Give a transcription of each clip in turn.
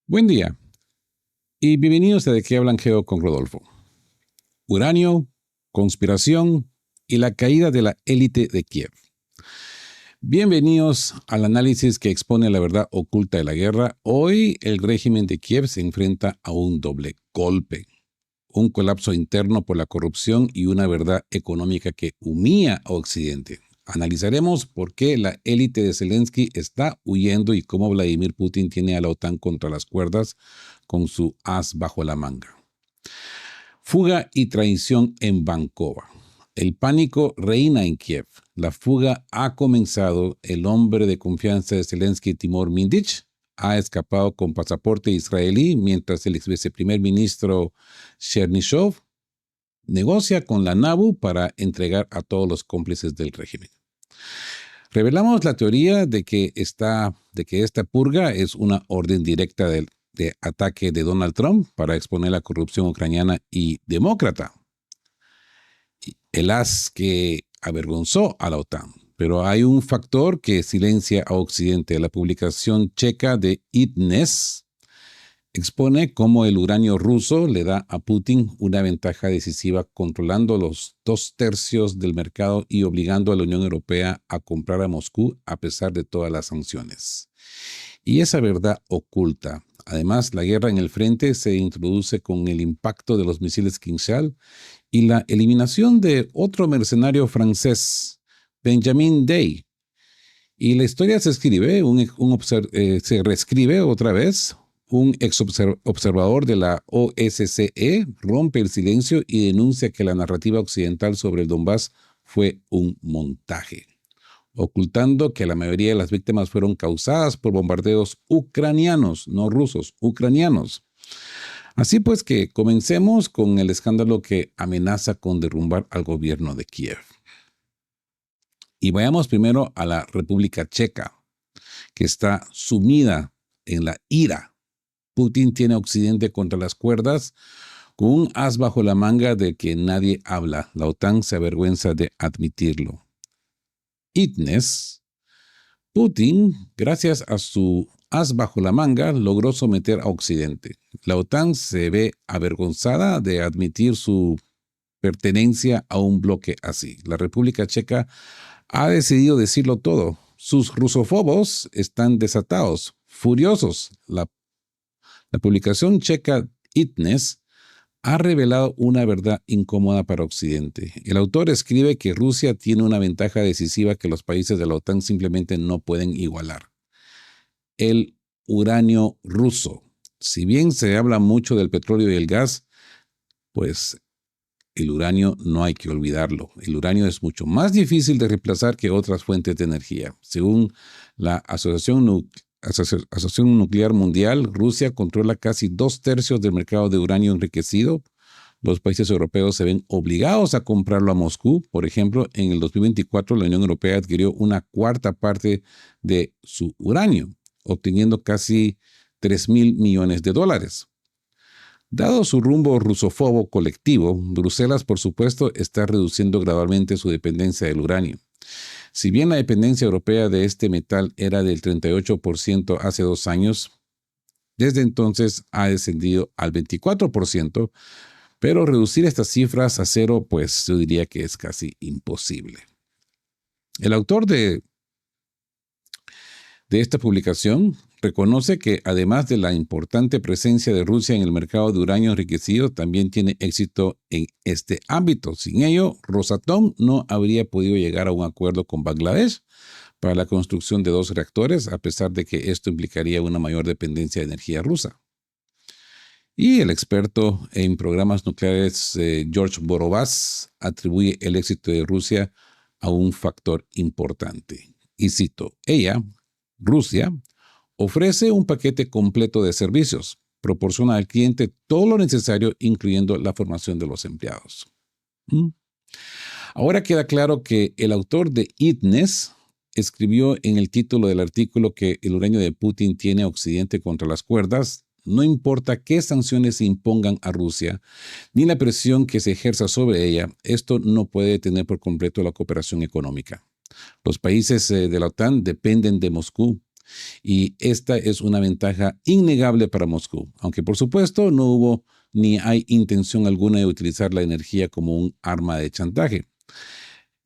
Buen día y bienvenidos a De qué hablan Geo con Rodolfo. Uranio, conspiración y la caída de la élite de Kiev. Bienvenidos al análisis que expone la verdad oculta de la guerra. Hoy el régimen de Kiev se enfrenta a un doble golpe. Un colapso interno por la corrupción y una verdad económica que humilla a Occidente. Analizaremos por qué la élite de Zelensky está huyendo y cómo Vladimir Putin tiene a la OTAN contra las cuerdas con su as bajo la manga. Fuga y traición en Vankova. El pánico reina en Kiev. La fuga ha comenzado. El hombre de confianza de Zelensky, Timur Mindich, ha escapado con pasaporte israelí, mientras el ex viceprimer ministro Chernyshov negocia con la NABU para entregar a todos los cómplices del régimen. Revelamos la teoría de que esta purga es una orden directa de ataque de Donald Trump para exponer la corrupción ucraniana y demócrata. El as que avergonzó a la OTAN. Pero hay un factor que silencia a Occidente. La publicación checa de ITNES expone cómo el uranio ruso le da a Putin una ventaja decisiva controlando los 2/3 del mercado y obligando a la Unión Europea a comprar a Moscú a pesar de todas las sanciones. Y esa verdad oculta. Además, la guerra en el frente se introduce con el impacto de los misiles Kinzhal y la eliminación de otro mercenario francés, Benjamin Day. Y la historia se escribe, se reescribe otra vez. Un ex observador de la OSCE rompe el silencio y denuncia que la narrativa occidental sobre el Donbass fue un montaje, ocultando que la mayoría de las víctimas fueron causadas por bombardeos ucranianos, no rusos, ucranianos. Así pues que comencemos con el escándalo que amenaza con derrumbar al gobierno de Kiev. Y vayamos primero a la República Checa, que está sumida en la ira. Putin tiene a Occidente contra las cuerdas con un as bajo la manga de que nadie habla. La OTAN se avergüenza de admitirlo. ITNES, Putin, gracias a su as bajo la manga, logró someter a Occidente. La OTAN se ve avergonzada de admitir su pertenencia a un bloque así. La República Checa ha decidido decirlo todo. Sus rusofobos están desatados, furiosos. La publicación checa ITNES ha revelado una verdad incómoda para Occidente. El autor escribe que Rusia tiene una ventaja decisiva que los países de la OTAN simplemente no pueden igualar. El uranio ruso. Si bien se habla mucho del petróleo y el gas, pues el uranio no hay que olvidarlo. El uranio es mucho más difícil de reemplazar que otras fuentes de energía. Según la Asociación Nuclear Mundial, Rusia controla casi 2/3 del mercado de uranio enriquecido. Los países europeos se ven obligados a comprarlo a Moscú. Por ejemplo, en el 2024 la Unión Europea adquirió una cuarta parte de su uranio, obteniendo casi $3,000 millones. Dado su rumbo rusofobo colectivo, Bruselas, por supuesto, está reduciendo gradualmente su dependencia del uranio. Si bien la dependencia europea de este metal era del 38% hace 2 años, desde entonces ha descendido al 24%, pero reducir estas cifras a cero, pues yo diría que es casi imposible. El autor de esta publicación reconoce que además de la importante presencia de Rusia en el mercado de uranio enriquecido, también tiene éxito en este ámbito. Sin ello, Rosatom no habría podido llegar a un acuerdo con Bangladesh para la construcción de 2 reactores, a pesar de que esto implicaría una mayor dependencia de energía rusa. Y el experto en programas nucleares George Borovaz atribuye el éxito de Rusia a un factor importante. Y cito, Rusia, ofrece un paquete completo de servicios, proporciona al cliente todo lo necesario, incluyendo la formación de los empleados. Ahora queda claro que el autor de ITNES escribió en el título del artículo que el uranio de Putin tiene a Occidente contra las cuerdas. No importa qué sanciones se impongan a Rusia, ni la presión que se ejerza sobre ella, esto no puede detener por completo la cooperación económica. Los países de la OTAN dependen de Moscú. Y esta es una ventaja innegable para Moscú, aunque por supuesto no hubo ni hay intención alguna de utilizar la energía como un arma de chantaje.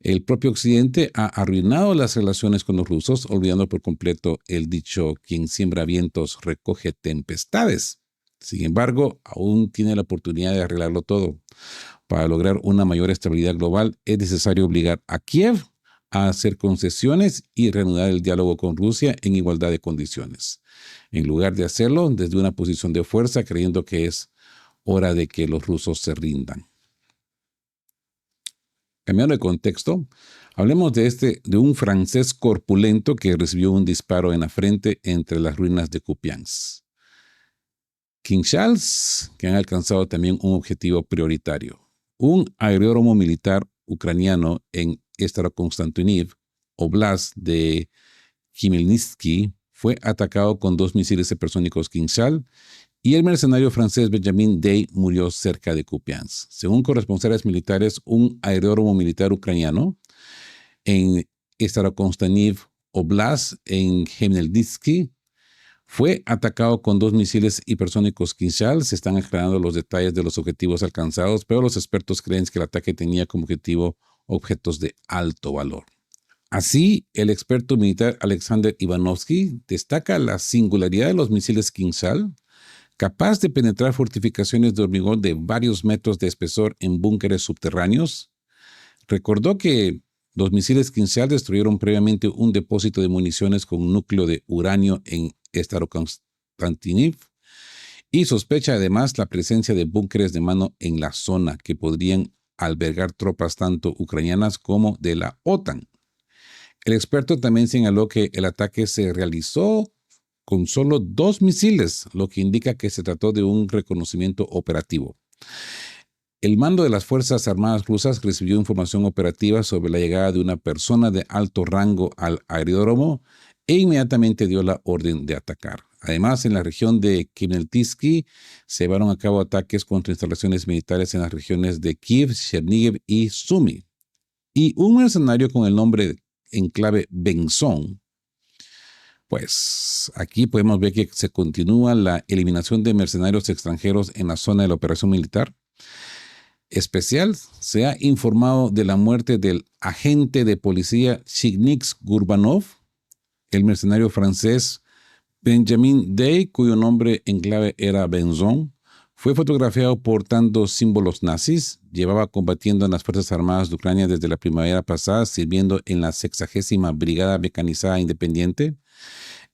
El propio Occidente ha arruinado las relaciones con los rusos, olvidando por completo el dicho quien siembra vientos recoge tempestades. Sin embargo, aún tiene la oportunidad de arreglarlo todo. Para lograr una mayor estabilidad global, es necesario obligar a Kiev a hacer concesiones y reanudar el diálogo con Rusia en igualdad de condiciones, en lugar de hacerlo desde una posición de fuerza, creyendo que es hora de que los rusos se rindan. Cambiando de contexto, hablemos de un francés corpulento que recibió un disparo en la frente entre las ruinas de Kupiansk. King Charles, que han alcanzado también un objetivo prioritario. Un aeródromo militar ucraniano en Starokonstantiniv, Oblast de Khmelnytsky, fue atacado con 2 misiles supersónicos King Charles y el mercenario francés Benjamin Day murió cerca de Kupiansk. Según corresponsales militares, un aeródromo militar ucraniano en Starokonstantiniv Oblast en Khmelnytsky fue atacado con 2 misiles hipersónicos King Charles. Se están aclarando los detalles de los objetivos alcanzados, pero los expertos creen que el ataque tenía como objetivo objetos de alto valor. Así, el experto militar Alexander Ivanovsky destaca la singularidad de los misiles King Charles, capaz de penetrar fortificaciones de hormigón de varios metros de espesor en búnkeres subterráneos. Recordó que los misiles King Charles destruyeron previamente un depósito de municiones con núcleo de uranio en Starokonstantiniv y sospecha además la presencia de búnkeres de mano en la zona que podrían albergar tropas tanto ucranianas como de la OTAN. El experto también señaló que el ataque se realizó con solo 2 misiles, lo que indica que se trató de un reconocimiento operativo. El mando de las Fuerzas Armadas rusas recibió información operativa sobre la llegada de una persona de alto rango al aeródromo e inmediatamente dio la orden de atacar. Además, en la región de Khmelnytsky se llevaron a cabo ataques contra instalaciones militares en las regiones de Kiev, Chernihiv y Sumy. Y un mercenario con el nombre en clave Benson, pues aquí podemos ver que se continúa la eliminación de mercenarios extranjeros en la zona de la operación militar especial. Se ha informado de la muerte del agente de policía Shigniks Gurbanov, el mercenario francés Benjamin Day, cuyo nombre en clave era Benson, fue fotografiado portando símbolos nazis. Llevaba combatiendo en las Fuerzas Armadas de Ucrania desde la primavera pasada, sirviendo en la 60ª Brigada Mecanizada Independiente.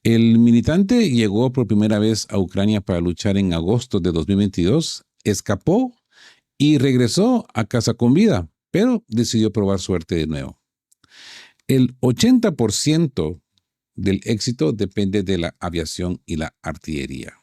El militante llegó por primera vez a Ucrania para luchar en agosto de 2022, escapó y regresó a casa con vida, pero decidió probar suerte de nuevo. El 80% del éxito depende de la aviación y la artillería.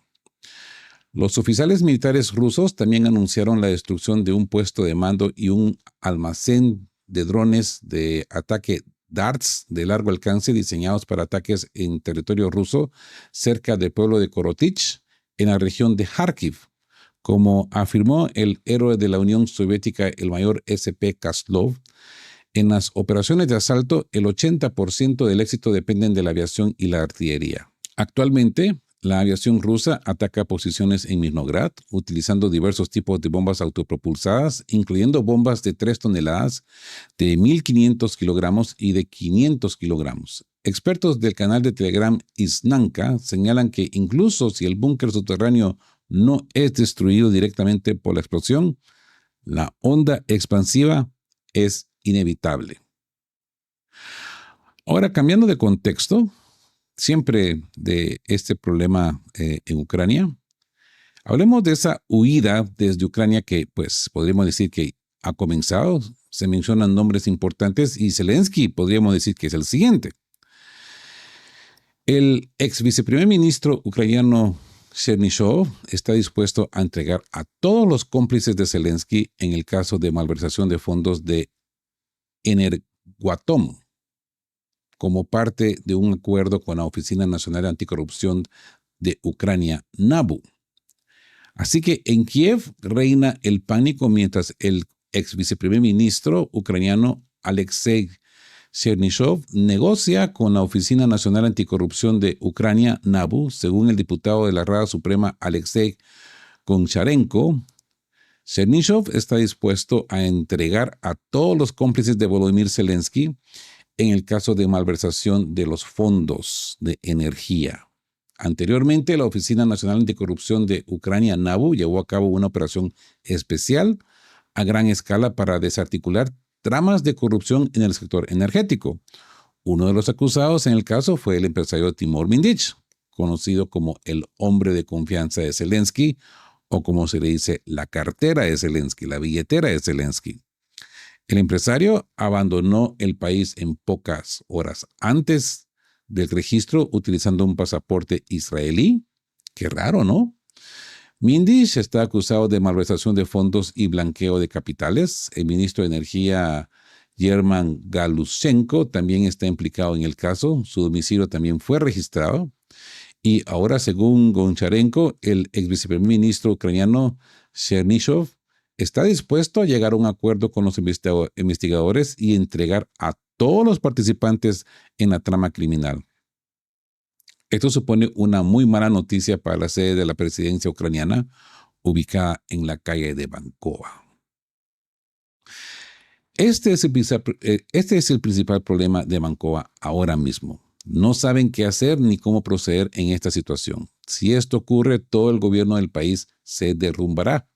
Los oficiales militares rusos también anunciaron la destrucción de un puesto de mando y un almacén de drones de ataque darts de largo alcance diseñados para ataques en territorio ruso cerca del pueblo de Korotych, en la región de Kharkiv. Como afirmó el héroe de la Unión Soviética, el mayor S.P. Kaslov, en las operaciones de asalto, el 80% del éxito dependen de la aviación y la artillería. Actualmente, la aviación rusa ataca posiciones en Mirnograd, utilizando diversos tipos de bombas autopropulsadas, incluyendo bombas de 3 toneladas, de 1.500 kilogramos y de 500 kilogramos. Expertos del canal de Telegram Isnanka señalan que incluso si el búnker subterráneo no es destruido directamente por la explosión, la onda expansiva es inevitable. Ahora, cambiando de contexto, siempre de este problema en Ucrania, hablemos de esa huida desde Ucrania que, pues, podríamos decir que ha comenzado. Se mencionan nombres importantes y Zelensky podríamos decir que es el siguiente. El ex viceprimer ministro ucraniano Chernyshov está dispuesto a entregar a todos los cómplices de Zelensky en el caso de malversación de fondos de Energoatom, como parte de un acuerdo con la Oficina Nacional Anticorrupción de Ucrania, NABU. Así que en Kiev reina el pánico mientras el ex viceprimer ministro ucraniano Alexei Chernyshov negocia con la Oficina Nacional Anticorrupción de Ucrania, NABU, según el diputado de la Rada Suprema Alexei Goncharenko. Chernyshov está dispuesto a entregar a todos los cómplices de Volodymyr Zelensky en el caso de malversación de los fondos de energía. Anteriormente, la Oficina Nacional Anticorrupción de Ucrania, NABU, llevó a cabo una operación especial a gran escala para desarticular tramas de corrupción en el sector energético. Uno de los acusados en el caso fue el empresario Timur Mindich, conocido como el hombre de confianza de Zelensky, o como se le dice, la cartera de Zelensky, la billetera de Zelensky. El empresario abandonó el país en pocas horas antes del registro utilizando un pasaporte israelí. Qué raro, ¿no? Mindich está acusado de malversación de fondos y blanqueo de capitales. El ministro de Energía, German Galushenko, también está implicado en el caso. Su domicilio también fue registrado. Y ahora, según Goncharenko, el ex viceprimer ministro ucraniano Chernyshov está dispuesto a llegar a un acuerdo con los investigadores y entregar a todos los participantes en la trama criminal. Esto supone una muy mala noticia para la sede de la presidencia ucraniana, ubicada en la calle de Bankova. Este es el principal problema de Bankova ahora mismo. No saben qué hacer ni cómo proceder en esta situación. Si esto ocurre, todo el gobierno del país se derrumbará.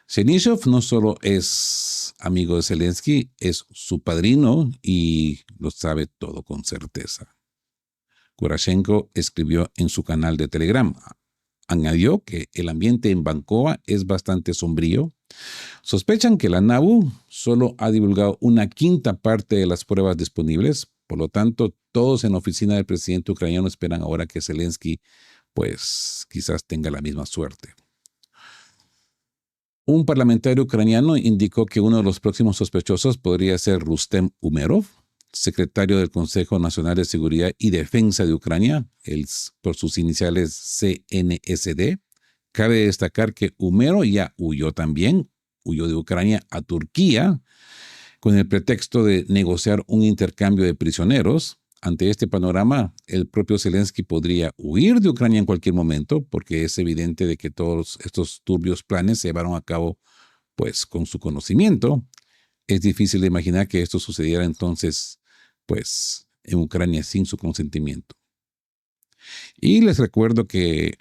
Chernyshov no solo es amigo de Zelensky, es su padrino y lo sabe todo con certeza. Kurashenko escribió en su canal de Telegram. Añadió que el ambiente en Bankova es bastante sombrío. Sospechan que la NABU solo ha divulgado una quinta parte de las pruebas disponibles. Por lo tanto, todos en la oficina del presidente ucraniano esperan ahora que Zelensky, pues, quizás tenga la misma suerte. Un parlamentario ucraniano indicó que uno de los próximos sospechosos podría ser Rustem Umerov, secretario del Consejo Nacional de Seguridad y Defensa de Ucrania, por sus iniciales CNSD. Cabe destacar que Umerov ya huyó de Ucrania a Turquía con el pretexto de negociar un intercambio de prisioneros. Ante este panorama, el propio Zelensky podría huir de Ucrania en cualquier momento, porque es evidente de que todos estos turbios planes se llevaron a cabo, pues, con su conocimiento. Es difícil de imaginar que esto sucediera entonces, pues, en Ucrania sin su consentimiento. Y les recuerdo que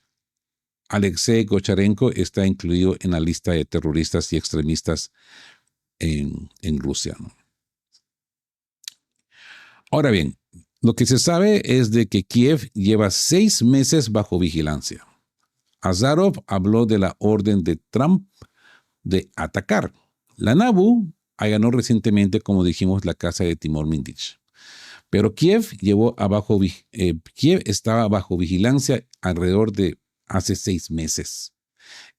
Alexei Goncharenko está incluido en la lista de terroristas y extremistas en Rusia, ¿no? Ahora bien, lo que se sabe es de que Kiev lleva 6 meses bajo vigilancia. Azarov habló de la orden de Trump de atacar. La NABU allanó recientemente, como dijimos, la casa de Timur Mindich. Pero Kiev estaba bajo vigilancia alrededor de hace 6 meses.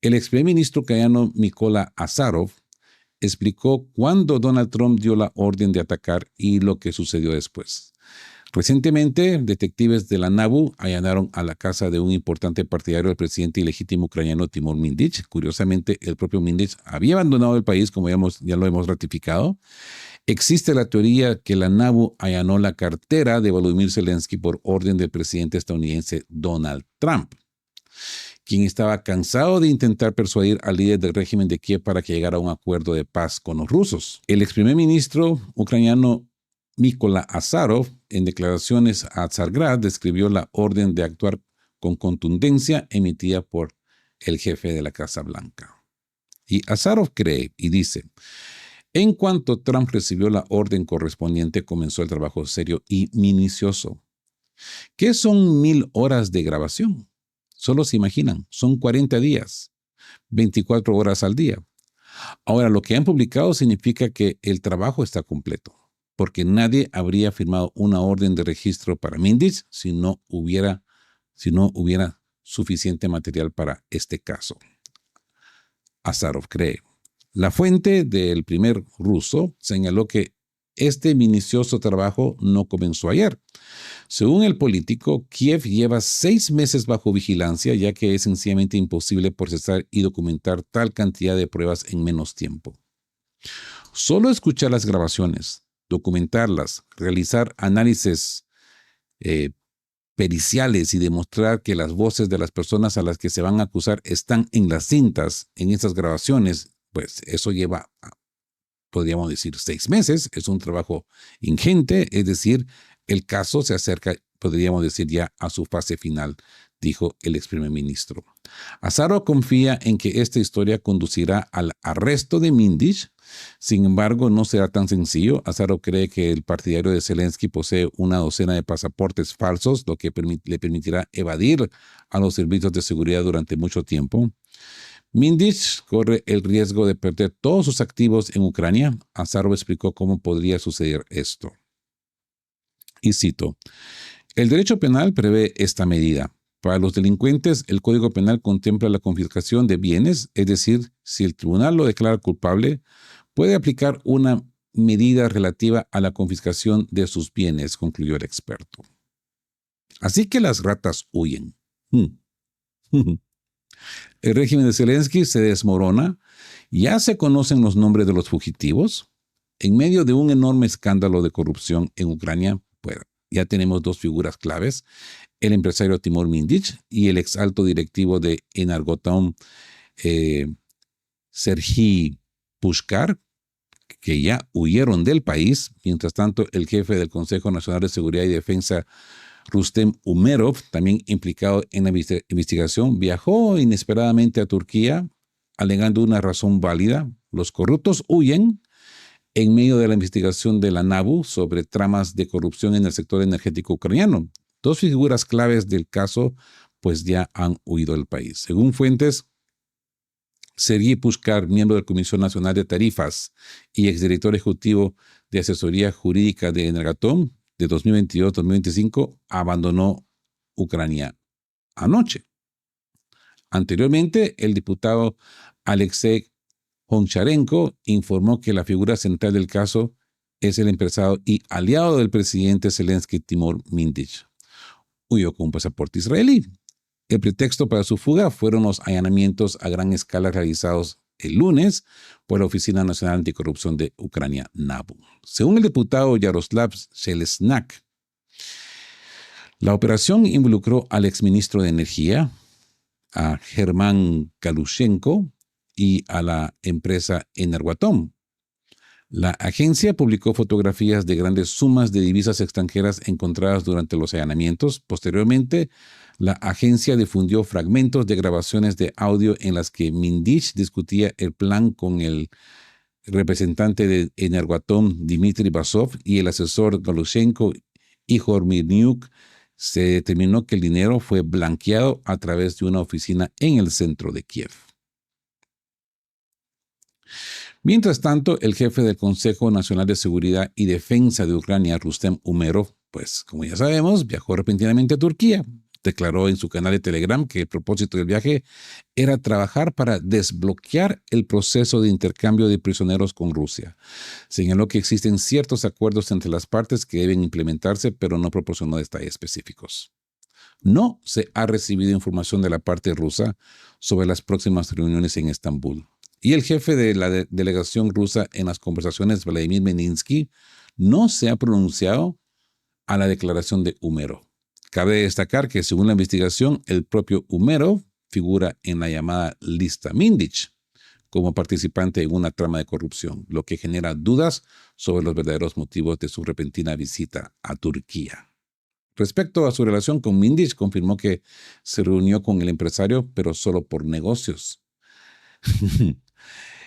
El ex primer ministro ucraniano Mykola Azarov explicó cuándo Donald Trump dio la orden de atacar y lo que sucedió después. Recientemente, detectives de la NABU allanaron a la casa de un importante partidario del presidente ilegítimo ucraniano Timur Mindich. Curiosamente, el propio Mindich había abandonado el país, como ya lo hemos ratificado. Existe la teoría que la NABU allanó la cartera de Volodymyr Zelensky por orden del presidente estadounidense Donald Trump, quien estaba cansado de intentar persuadir al líder del régimen de Kiev para que llegara a un acuerdo de paz con los rusos. El ex primer ministro ucraniano Mykola Azarov, en declaraciones a Tsargrad, describió la orden de actuar con contundencia emitida por el jefe de la Casa Blanca. Y Azarov cree y dice: en cuanto Trump recibió la orden correspondiente, comenzó el trabajo serio y minucioso. ¿Qué son 1000 horas de grabación? Solo se imaginan, son 40 días, 24 horas al día. Ahora, lo que han publicado significa que el trabajo está completo, porque nadie habría firmado una orden de registro para Mindich si no hubiera suficiente material para este caso. Azarov cree. La fuente del primer ruso señaló que este minucioso trabajo no comenzó ayer. Según el político, Kiev lleva 6 meses bajo vigilancia, ya que es sencillamente imposible procesar y documentar tal cantidad de pruebas en menos tiempo. Solo escuchar las grabaciones documentarlas, realizar análisis periciales y demostrar que las voces de las personas a las que se van a acusar están en las cintas, en esas grabaciones, pues eso lleva, podríamos decir, 6 meses. Es un trabajo ingente, es decir, el caso se acerca, podríamos decir, ya a su fase final, dijo el ex primer ministro. Azarov confía en que esta historia conducirá al arresto de Mindich. Sin embargo, no será tan sencillo. Azarov cree que el partidario de Zelensky posee una docena de pasaportes falsos, lo que le permitirá evadir a los servicios de seguridad durante mucho tiempo. Mindich corre el riesgo de perder todos sus activos en Ucrania. Azarov explicó cómo podría suceder esto. Y cito: el derecho penal prevé esta medida. Para los delincuentes, el Código Penal contempla la confiscación de bienes, es decir, si el tribunal lo declara culpable, puede aplicar una medida relativa a la confiscación de sus bienes, concluyó el experto. Así que las ratas huyen. El régimen de Zelensky se desmorona. Ya se conocen los nombres de los fugitivos. En medio de un enorme escándalo de corrupción en Ucrania, pues, ya tenemos 2 figuras claves: el empresario Timur Mindich y el ex alto directivo de Energoatom, Serhiy Pushkar, que ya huyeron del país. Mientras tanto, el jefe del Consejo Nacional de Seguridad y Defensa, Rustem Umerov, también implicado en la investigación, viajó inesperadamente a Turquía, alegando una razón válida: los corruptos huyen. En medio de la investigación de la NABU sobre tramas de corrupción en el sector energético ucraniano, 2 figuras claves del caso pues ya han huido del país. Según fuentes, Serhiy Pushkar, miembro de la Comisión Nacional de Tarifas y exdirector ejecutivo de asesoría jurídica de Energoatom de 2022-2025, abandonó Ucrania anoche. Anteriormente, el diputado Alexei Honcharenko informó que la figura central del caso es el empresario y aliado del presidente Zelensky, Timur Mindich. Huyó con un pasaporte israelí. El pretexto para su fuga fueron los allanamientos a gran escala realizados el lunes por la Oficina Nacional Anticorrupción de Ucrania, NABU. Según el diputado Yaroslav Selesnak, la operación involucró al exministro de Energía, a Germán Galushenko, y a la empresa Energoatom. La agencia publicó fotografías de grandes sumas de divisas extranjeras encontradas durante los allanamientos. Posteriormente, la agencia difundió fragmentos de grabaciones de audio en las que Mindich discutía el plan con el representante de Energoatom, Dmitry Basov, y el asesor Galushenko, Igor Mirniuk. Se determinó que el dinero fue blanqueado a través de una oficina en el centro de Kiev. Mientras tanto, el jefe del Consejo Nacional de Seguridad y Defensa de Ucrania, Rustem Umerov, pues como ya sabemos, viajó repentinamente a Turquía. Declaró en su canal de Telegram que el propósito del viaje era trabajar para desbloquear el proceso de intercambio de prisioneros con Rusia. Señaló que existen ciertos acuerdos entre las partes que deben implementarse, pero no proporcionó detalles específicos. No se ha recibido información de la parte rusa sobre las próximas reuniones en Estambul. Y el jefe de la delegación rusa en las conversaciones, Vladimir Medinsky, no se ha pronunciado a la declaración de Umerov. Cabe destacar que, según la investigación, el propio Umerov figura en la llamada lista Mindich como participante en una trama de corrupción, lo que genera dudas sobre los verdaderos motivos de su repentina visita a Turquía. Respecto a su relación con Mindich, confirmó que se reunió con el empresario, pero solo por negocios.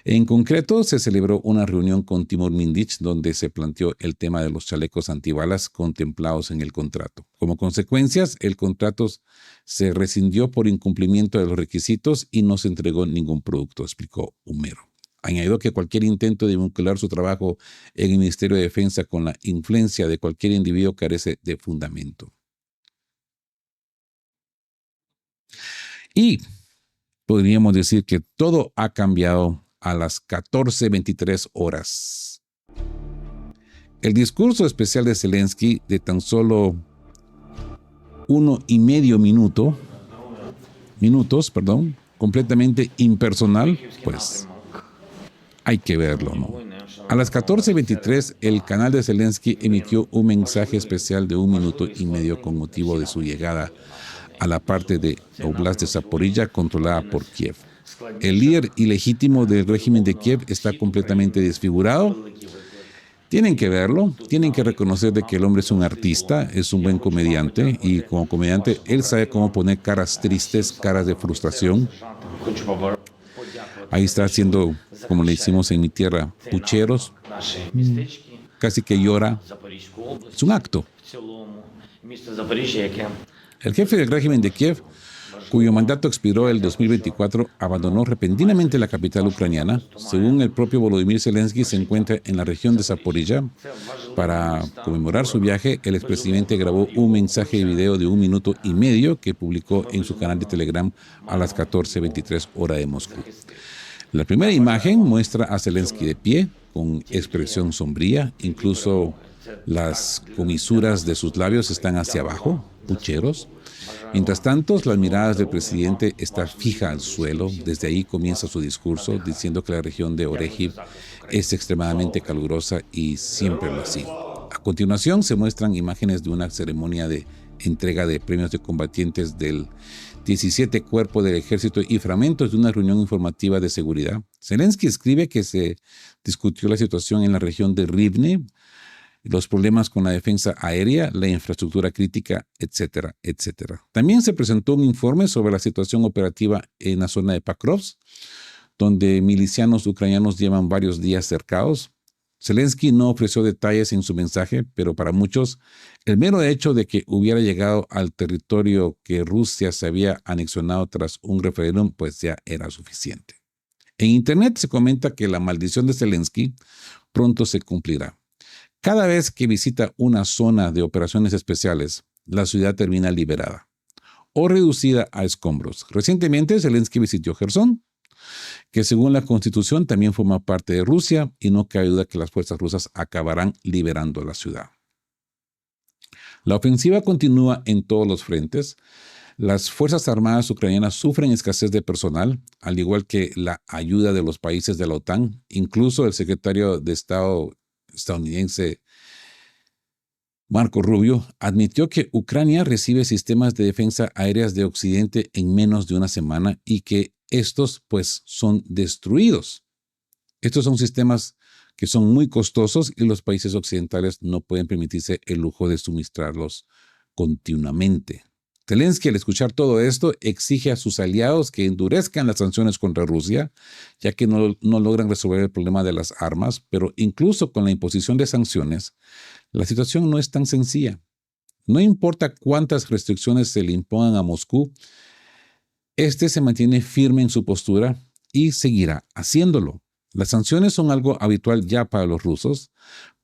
En concreto, se celebró una reunión con Timur Mindich donde se planteó el tema de los chalecos antibalas contemplados en el contrato. Como consecuencias, el contrato se rescindió por incumplimiento de los requisitos y no se entregó ningún producto, explicó Umerov. Añadió que cualquier intento de vincular su trabajo en el Ministerio de Defensa con la influencia de cualquier individuo carece de fundamento. Y podríamos decir que todo ha cambiado a las 14:23 horas. El discurso especial de Zelensky, de tan solo 1,5 minutos, completamente impersonal, pues Hay que verlo, ¿no? A las 14:23, el canal de Zelensky emitió un mensaje especial de 1 minuto y medio con motivo de su llegada a la parte de Oblast de Zaporilla controlada por Kiev. El líder ilegítimo del régimen de Kiev está completamente desfigurado. Tienen que verlo, tienen que reconocer de que el hombre es un artista, es un buen comediante y como comediante él sabe cómo poner caras tristes, caras de frustración. Ahí está haciendo, como le hicimos en mi tierra, pucheros, casi que llora. Es un acto. El jefe del régimen de Kiev, cuyo mandato expiró el 2024, abandonó repentinamente la capital ucraniana. Según el propio Volodymyr Zelensky, se encuentra en la región de Zaporilla. Para conmemorar su viaje, el expresidente grabó un mensaje de video de 1 minuto y medio que publicó en su canal de Telegram a las 14:23 hora de Moscú. La primera imagen muestra a Zelensky de pie, con expresión sombría, incluso las comisuras de sus labios están hacia abajo, pucheros. Mientras tanto, las miradas del presidente están fijas al suelo. Desde ahí comienza su discurso, diciendo que la región de Orejiv es extremadamente calurosa y siempre lo ha sido. A continuación, se muestran imágenes de una ceremonia de entrega de premios de combatientes del 17 Cuerpo del Ejército y fragmentos de una reunión informativa de seguridad. Zelensky escribe que se discutió la situación en la región de Rivne, los problemas con la defensa aérea, la infraestructura crítica, etcétera, etcétera. También se presentó un informe sobre la situación operativa en la zona de Pakrovsk, donde milicianos ucranianos llevan varios días cercados. Zelensky no ofreció detalles en su mensaje, pero para muchos, el mero hecho de que hubiera llegado al territorio que Rusia se había anexionado tras un referéndum, pues ya era suficiente. En Internet se comenta que la maldición de Zelensky pronto se cumplirá. Cada vez que visita una zona de operaciones especiales, la ciudad termina liberada o reducida a escombros. Recientemente, Zelensky visitó Gerson, que según la Constitución también forma parte de Rusia y no cabe duda que las fuerzas rusas acabarán liberando la ciudad. La ofensiva continúa en todos los frentes. Las Fuerzas Armadas ucranianas sufren escasez de personal, al igual que la ayuda de los países de la OTAN. Incluso el secretario de Estado estadounidense Marco Rubio admitió que Ucrania recibe sistemas de defensa aéreas de Occidente en menos de una semana y que estos pues son destruidos. Estos son sistemas que son muy costosos y los países occidentales no pueden permitirse el lujo de suministrarlos continuamente. Zelensky, al escuchar todo esto, exige a sus aliados que endurezcan las sanciones contra Rusia, ya que no logran resolver el problema de las armas, pero incluso con la imposición de sanciones, la situación no es tan sencilla. No importa cuántas restricciones se le impongan a Moscú, este se mantiene firme en su postura y seguirá haciéndolo. Las sanciones son algo habitual ya para los rusos.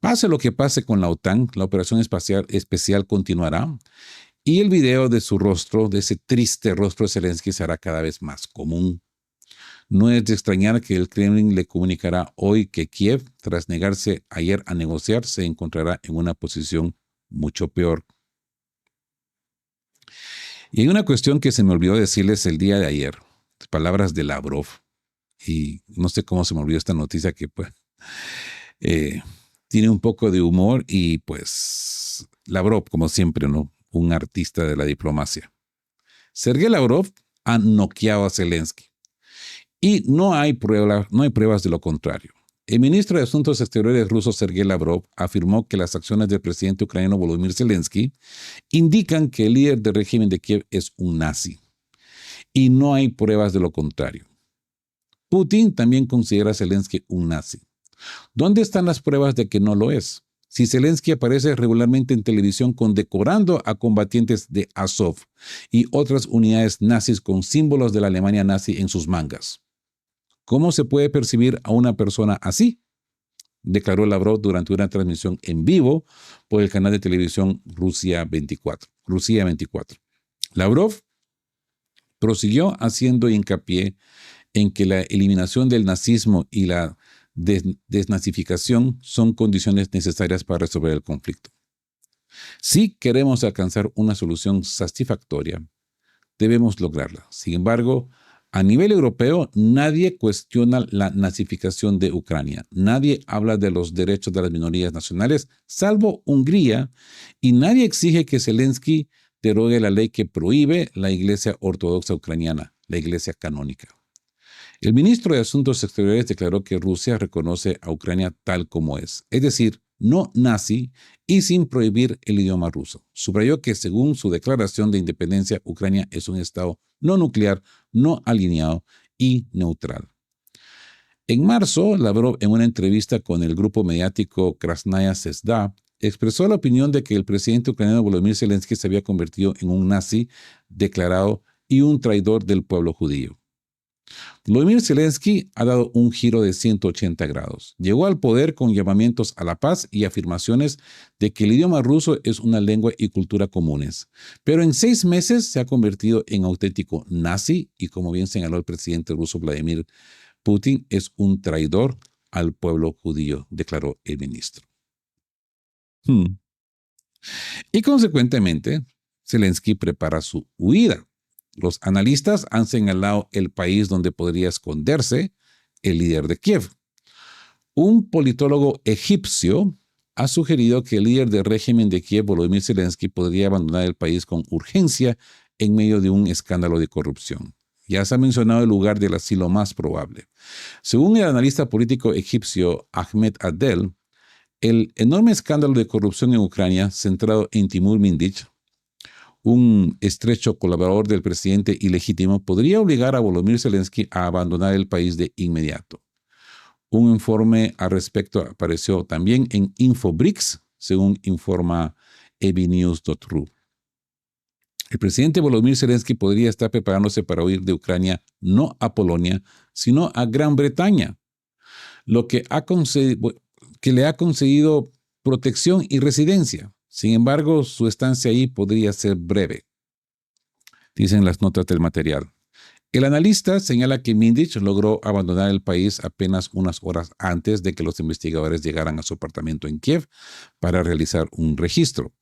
Pase lo que pase con la OTAN, la operación especial continuará y el video de su rostro, de ese triste rostro de Zelensky, será cada vez más común. No es de extrañar que el Kremlin le comunicará hoy que Kiev, tras negarse ayer a negociar, se encontrará en una posición mucho peor. Y hay una cuestión que se me olvidó decirles el día de ayer, palabras de Lavrov, y no sé cómo se me olvidó esta noticia que pues tiene un poco de humor y pues Lavrov, como siempre, ¿no? Un artista de la diplomacia. Sergei Lavrov ha noqueado a Zelensky. Y no hay pruebas de lo contrario. El ministro de Asuntos Exteriores ruso Sergei Lavrov afirmó que las acciones del presidente ucraniano Volodymyr Zelensky indican que el líder del régimen de Kiev es un nazi. Y no hay pruebas de lo contrario. Putin también considera a Zelensky un nazi. ¿Dónde están las pruebas de que no lo es? Si Zelensky aparece regularmente en televisión condecorando a combatientes de Azov y otras unidades nazis con símbolos de la Alemania nazi en sus mangas. ¿Cómo se puede percibir a una persona así? Declaró Lavrov durante una transmisión en vivo por el canal de televisión Rusia 24. Lavrov prosiguió haciendo hincapié en que la eliminación del nazismo y la desnazificación son condiciones necesarias para resolver el conflicto. Si queremos alcanzar una solución satisfactoria, debemos lograrla. Sin embargo, A nivel europeo, nadie cuestiona la nazificación de Ucrania. Nadie habla de los derechos de las minorías nacionales, salvo Hungría, y nadie exige que Zelensky derogue la ley que prohíbe la Iglesia Ortodoxa Ucraniana, la Iglesia canónica. El ministro de Asuntos Exteriores declaró que Rusia reconoce a Ucrania tal como es decir, no nazi y sin prohibir el idioma ruso. Subrayó que según su declaración de independencia, Ucrania es un estado no nuclear, no alineado y neutral. En marzo, Lavrov, en una entrevista con el grupo mediático Krasnaya Zvezda, expresó la opinión de que el presidente ucraniano Volodymyr Zelensky se había convertido en un nazi declarado y un traidor del pueblo judío. Volodymyr Zelensky ha dado un giro de 180 grados. Llegó al poder con llamamientos a la paz y afirmaciones de que el idioma ruso es una lengua y cultura comunes. Pero en 6 meses se ha convertido en auténtico nazi y, como bien señaló el presidente ruso Vladimir Putin, es un traidor al pueblo judío, declaró el ministro. Y consecuentemente, Zelensky prepara su huida. Los analistas han señalado el país donde podría esconderse el líder de Kiev. Un politólogo egipcio ha sugerido que el líder del régimen de Kiev, Volodymyr Zelensky, podría abandonar el país con urgencia en medio de un escándalo de corrupción. Ya se ha mencionado el lugar del asilo más probable. Según el analista político egipcio Ahmed Adel, el enorme escándalo de corrupción en Ucrania, centrado en Timur Mindich, un estrecho colaborador del presidente ilegítimo, podría obligar a Volodymyr Zelensky a abandonar el país de inmediato. Un informe al respecto apareció también en Infobrix, según informa ebnews.ru. El presidente Volodymyr Zelensky podría estar preparándose para huir de Ucrania no a Polonia, sino a Gran Bretaña, lo que le ha concedido protección y residencia. Sin embargo, su estancia ahí podría ser breve, dicen las notas del material. El analista señala que Mindich logró abandonar el país apenas unas horas antes de que los investigadores llegaran a su apartamento en Kiev para realizar un registro.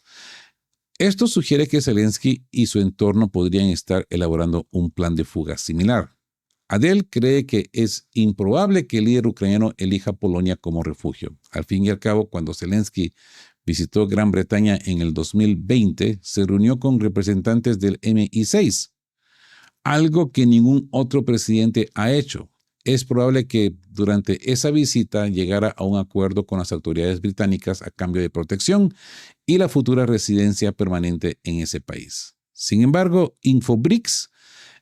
Esto sugiere que Zelensky y su entorno podrían estar elaborando un plan de fuga similar. Adel cree que es improbable que el líder ucraniano elija Polonia como refugio. Al fin y al cabo, cuando Zelensky visitó Gran Bretaña en el 2020, se reunió con representantes del MI6, algo que ningún otro presidente ha hecho. Es probable que durante esa visita llegara a un acuerdo con las autoridades británicas a cambio de protección y la futura residencia permanente en ese país. Sin embargo, Infobrix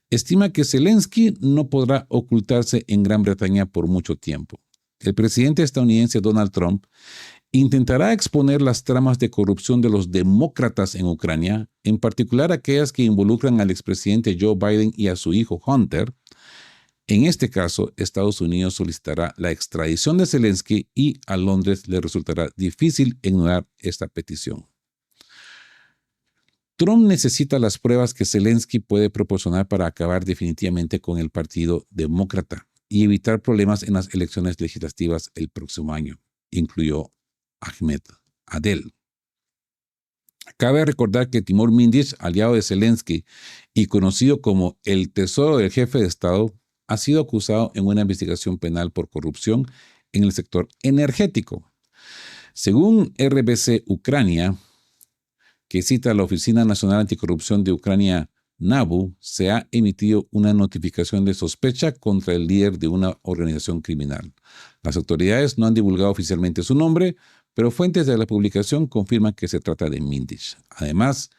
estima que Zelensky no podrá ocultarse en Gran Bretaña por mucho tiempo. El presidente estadounidense Donald Trump intentará exponer las tramas de corrupción de los demócratas en Ucrania, en particular aquellas que involucran al expresidente Joe Biden y a su hijo Hunter. En este caso, Estados Unidos solicitará la extradición de Zelensky y a Londres le resultará difícil ignorar esta petición. Trump necesita las pruebas que Zelensky puede proporcionar para acabar definitivamente con el Partido Demócrata y evitar problemas en las elecciones legislativas el próximo año, incluyó Ahmed Adel. Cabe recordar que Timur Mindich, aliado de Zelensky y conocido como el tesoro del jefe de Estado, ha sido acusado en una investigación penal por corrupción en el sector energético. Según RBC Ucrania, que cita a la Oficina Nacional Anticorrupción de Ucrania, NABU, se ha emitido una notificación de sospecha contra el líder de una organización criminal. Las autoridades no han divulgado oficialmente su nombre, pero fuentes de la publicación confirman que se trata de Mindich. Además,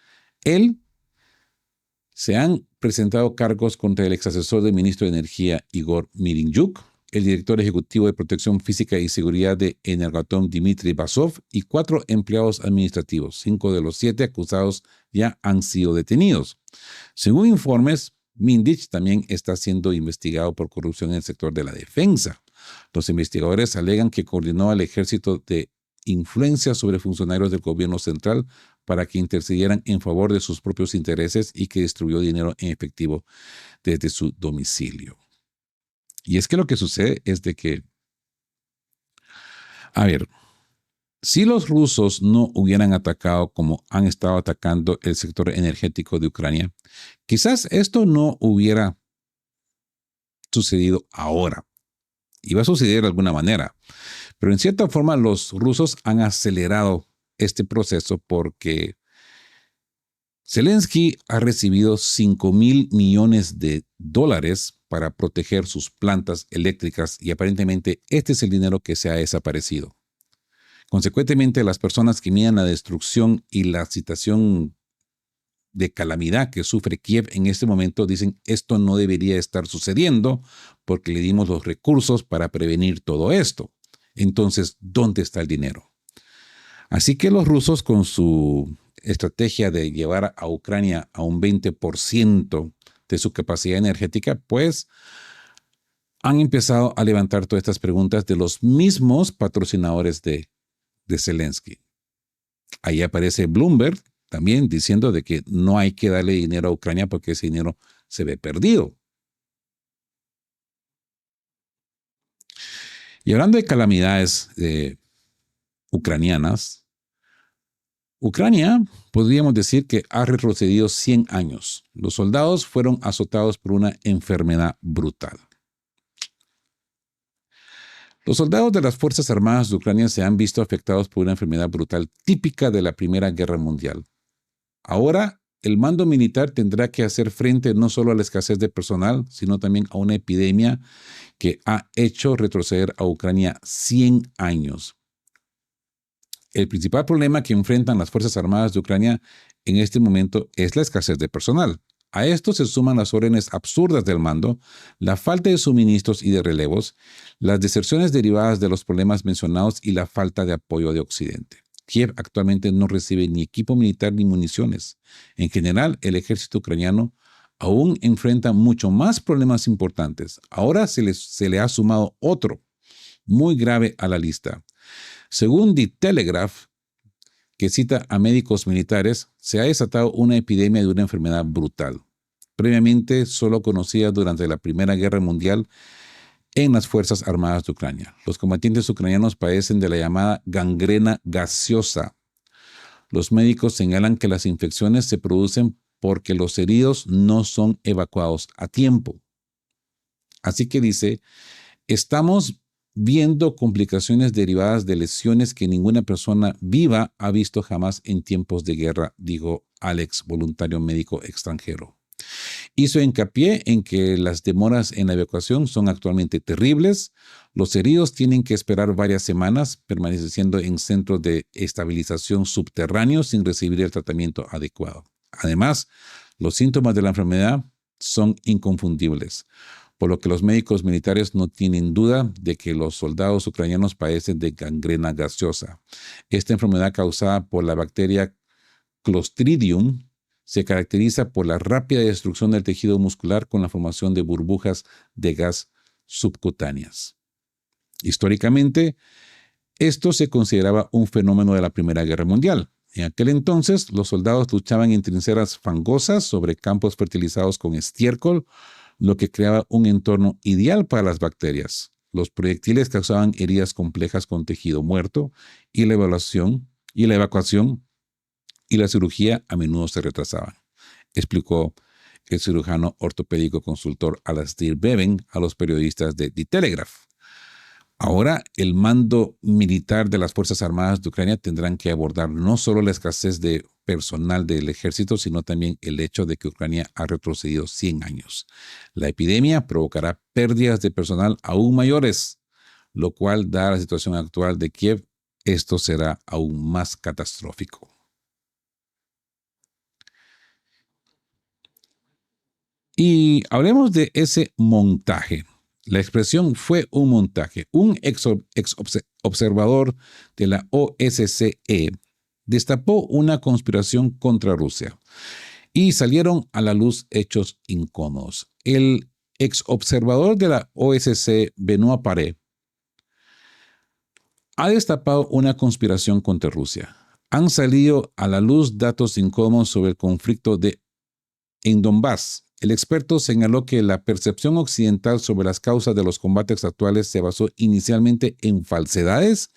se han presentado cargos contra el exasesor del ministro de Energía, Igor Mirinchuk, el director ejecutivo de Protección Física y Seguridad de Energoatom, Dmitry Basov, y 4 empleados administrativos. 5 de los 7 acusados ya han sido detenidos. Según informes, Mindich también está siendo investigado por corrupción en el sector de la defensa. Los investigadores alegan que coordinó al ejército de influencia sobre funcionarios del gobierno central para que intercedieran en favor de sus propios intereses y que distribuyó dinero en efectivo desde su domicilio. Y es que lo que sucede es de que, si los rusos no hubieran atacado como han estado atacando el sector energético de Ucrania, quizás esto no hubiera sucedido ahora. Y va a suceder de alguna manera. Pero en cierta forma los rusos han acelerado este proceso porque Zelensky ha recibido $5,000 millones para proteger sus plantas eléctricas y aparentemente este es el dinero que se ha desaparecido. Consecuentemente, las personas que miran la destrucción y la situación de calamidad que sufre Kiev en este momento dicen esto no debería estar sucediendo porque le dimos los recursos para prevenir todo esto. Entonces, ¿dónde está el dinero? Así que los rusos con su estrategia de llevar a Ucrania a un 20% de su capacidad energética, pues han empezado a levantar todas estas preguntas de los mismos patrocinadores de Zelensky. Ahí aparece Bloomberg también diciendo de que no hay que darle dinero a Ucrania porque ese dinero se ve perdido. Y hablando de calamidades ucranianas, Ucrania podríamos decir que ha retrocedido 100 años. Los soldados fueron azotados por una enfermedad brutal. Los soldados de las Fuerzas Armadas de Ucrania se han visto afectados por una enfermedad brutal típica de la Primera Guerra Mundial. Ahora, el mando militar tendrá que hacer frente no solo a la escasez de personal, sino también a una epidemia que ha hecho retroceder a Ucrania 100 años. El principal problema que enfrentan las Fuerzas Armadas de Ucrania en este momento es la escasez de personal. A esto se suman las órdenes absurdas del mando, la falta de suministros y de relevos, las deserciones derivadas de los problemas mencionados y la falta de apoyo de Occidente. Kiev actualmente no recibe ni equipo militar ni municiones. En general, el ejército ucraniano aún enfrenta mucho más problemas importantes. Ahora se le ha sumado otro, muy grave a la lista. Según The Telegraph, que cita a médicos militares, se ha desatado una epidemia de una enfermedad brutal, previamente solo conocida durante la Primera Guerra Mundial en las Fuerzas Armadas de Ucrania. Los combatientes ucranianos padecen de la llamada gangrena gaseosa. Los médicos señalan que las infecciones se producen porque los heridos no son evacuados a tiempo. Así que dice, estamos viendo complicaciones derivadas de lesiones que ninguna persona viva ha visto jamás en tiempos de guerra, dijo Alex, voluntario médico extranjero. Hizo hincapié en que las demoras en la evacuación son actualmente terribles. Los heridos tienen que esperar varias semanas permaneciendo en centros de estabilización subterráneos sin recibir el tratamiento adecuado. Además, los síntomas de la enfermedad son inconfundibles, por lo que los médicos militares no tienen duda de que los soldados ucranianos padecen de gangrena gaseosa. Esta enfermedad causada por la bacteria Clostridium se caracteriza por la rápida destrucción del tejido muscular con la formación de burbujas de gas subcutáneas. Históricamente, esto se consideraba un fenómeno de la Primera Guerra Mundial. En aquel entonces, los soldados luchaban en trincheras fangosas sobre campos fertilizados con estiércol, lo que creaba un entorno ideal para las bacterias. Los proyectiles causaban heridas complejas con tejido muerto y la evacuación y la cirugía a menudo se retrasaban, explicó el cirujano ortopédico consultor Alasdair Bevan a los periodistas de The Telegraph. Ahora, el mando militar de las Fuerzas Armadas de Ucrania tendrán que abordar no solo la escasez de personal del ejército, sino también el hecho de que Ucrania ha retrocedido 100 años. La epidemia provocará pérdidas de personal aún mayores, lo cual, dada la situación actual de Kiev, esto será aún más catastrófico. Y hablemos de ese montaje. La expresión fue un montaje. Un ex observador de la OSCE destapó una conspiración contra Rusia y salieron a la luz hechos incómodos. El ex observador de la OSCE, Benoît Paré, ha destapado una conspiración contra Rusia. Han salido a la luz datos incómodos sobre el conflicto en Donbass. El experto señaló que la percepción occidental sobre las causas de los combates actuales se basó inicialmente en falsedades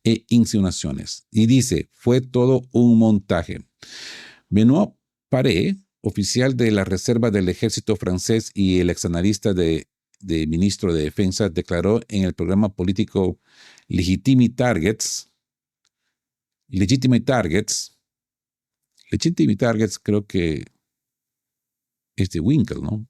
e insinuaciones. Y dice, fue todo un montaje. Benoît Paré, oficial de la reserva del ejército francés y el exanalista de de ministro de Defensa, declaró en el programa político Legitimate Targets, creo que es de Winkle, ¿no?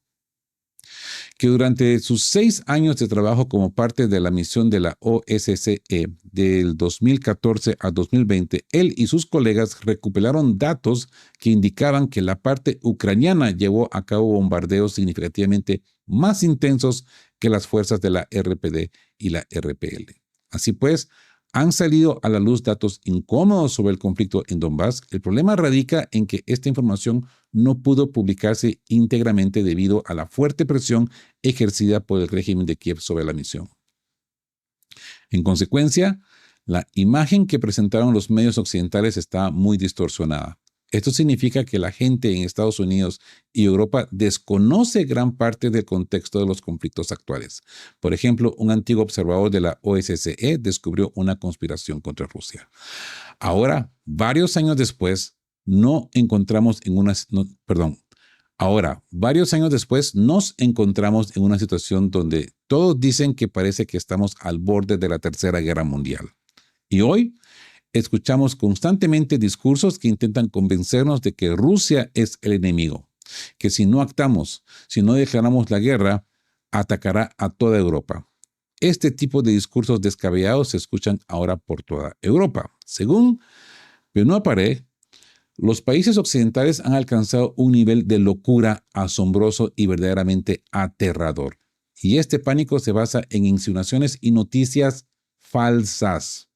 Que durante sus 6 años de trabajo como parte de la misión de la OSCE del 2014 a 2020, él y sus colegas recuperaron datos que indicaban que la parte ucraniana llevó a cabo bombardeos significativamente más intensos que las fuerzas de la RPD y la RPL. Así pues, han salido a la luz datos incómodos sobre el conflicto en Donbass. El problema radica en que esta información no pudo publicarse íntegramente debido a la fuerte presión ejercida por el régimen de Kiev sobre la misión. En consecuencia, la imagen que presentaron los medios occidentales está muy distorsionada. Esto significa que la gente en Estados Unidos y Europa desconoce gran parte del contexto de los conflictos actuales. Por ejemplo, un antiguo observador de la OSCE descubrió una conspiración contra Rusia. Ahora, varios años después, nos encontramos en una situación donde todos dicen que parece que estamos al borde de la Tercera Guerra Mundial. Y hoy escuchamos constantemente discursos que intentan convencernos de que Rusia es el enemigo, que si no actuamos, si no declaramos la guerra, atacará a toda Europa. Este tipo de discursos descabellados se escuchan ahora por toda Europa. Según Benoît Paré, los países occidentales han alcanzado un nivel de locura asombroso y verdaderamente aterrador. Y este pánico se basa en insinuaciones y noticias falsas.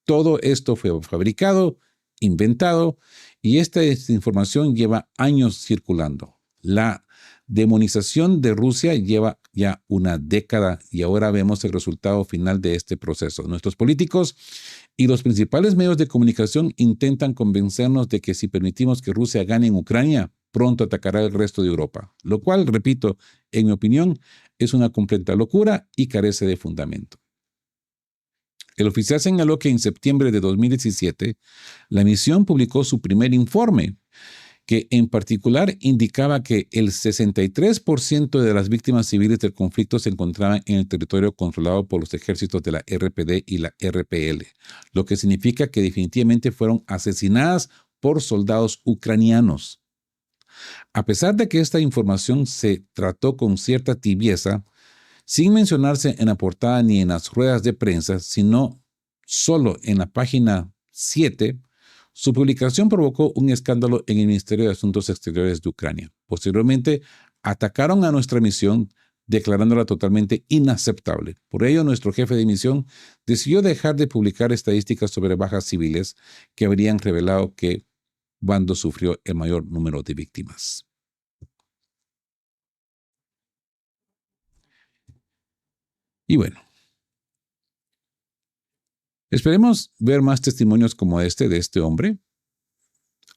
Todo esto fue fabricado, inventado, y esta desinformación lleva años circulando. La demonización de Rusia lleva ya una década y ahora vemos el resultado final de este proceso. Nuestros políticos y los principales medios de comunicación intentan convencernos de que si permitimos que Rusia gane en Ucrania, pronto atacará el resto de Europa, lo cual, repito, en mi opinión, es una completa locura y carece de fundamento. El oficial señaló que en septiembre de 2017, la misión publicó su primer informe, que en particular indicaba que el 63% de las víctimas civiles del conflicto se encontraban en el territorio controlado por los ejércitos de la RPD y la RPL, lo que significa que definitivamente fueron asesinadas por soldados ucranianos. A pesar de que esta información se trató con cierta tibieza, sin mencionarse en la portada ni en las ruedas de prensa, sino solo en la página 7, su publicación provocó un escándalo en el Ministerio de Asuntos Exteriores de Ucrania. Posteriormente, atacaron a nuestra misión, declarándola totalmente inaceptable. Por ello, nuestro jefe de misión decidió dejar de publicar estadísticas sobre bajas civiles que habrían revelado que bando sufrió el mayor número de víctimas. Y bueno, esperemos ver más testimonios como este de este hombre.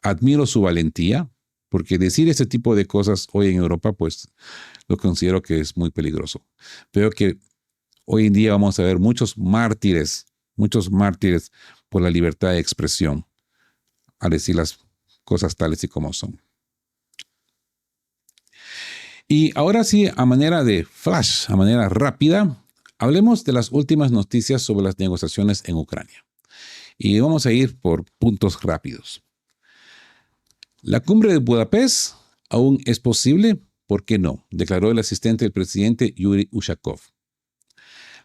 Admiro su valentía, porque decir este tipo de cosas hoy en Europa, pues lo considero que es muy peligroso. Veo que hoy en día vamos a ver muchos mártires por la libertad de expresión, a decir las cosas tales y como son. Y ahora sí, a manera de flash, a manera rápida, hablemos de las últimas noticias sobre las negociaciones en Ucrania. Y vamos a ir por puntos rápidos. La cumbre de Budapest aún es posible, ¿por qué no?, declaró el asistente del presidente Yuri Ushakov.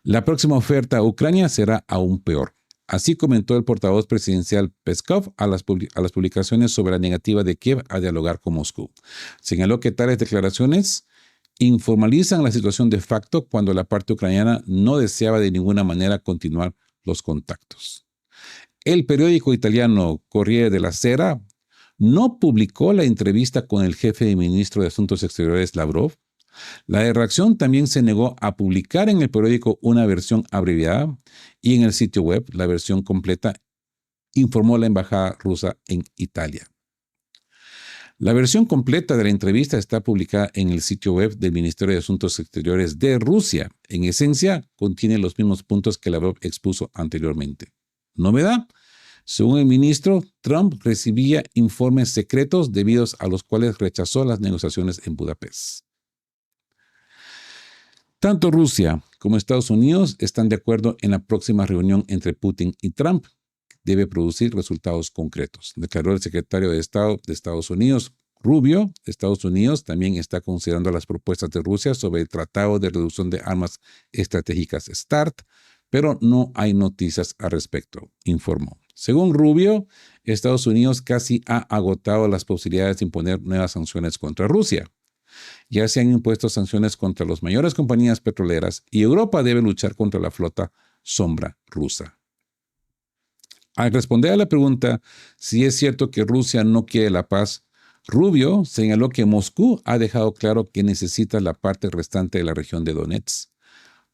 La próxima oferta a Ucrania será aún peor. Así comentó el portavoz presidencial Peskov a las publicaciones sobre la negativa de Kiev a dialogar con Moscú. Señaló que tales declaraciones informalizan la situación de facto cuando la parte ucraniana no deseaba de ninguna manera continuar los contactos. El periódico italiano Corriere della Sera no publicó la entrevista con el jefe de ministro de Asuntos Exteriores Lavrov. La redacción también se negó a publicar en el periódico una versión abreviada y en el sitio web la versión completa, informó la embajada rusa en Italia. La versión completa de la entrevista está publicada en el sitio web del Ministerio de Asuntos Exteriores de Rusia. En esencia, contiene los mismos puntos que Lavrov expuso anteriormente. Novedad: según el ministro, Trump recibía informes secretos debidos a los cuales rechazó las negociaciones en Budapest. Tanto Rusia como Estados Unidos están de acuerdo en la próxima reunión entre Putin y Trump. Debe producir resultados concretos, declaró el secretario de Estado de Estados Unidos, Rubio. Estados Unidos también está considerando las propuestas de Rusia sobre el Tratado de Reducción de Armas Estratégicas START, pero no hay noticias al respecto, informó. Según Rubio, Estados Unidos casi ha agotado las posibilidades de imponer nuevas sanciones contra Rusia. Ya se han impuesto sanciones contra las mayores compañías petroleras y Europa debe luchar contra la flota sombra rusa. Al responder a la pregunta si es cierto que Rusia no quiere la paz, Rubio señaló que Moscú ha dejado claro que necesita la parte restante de la región de Donetsk,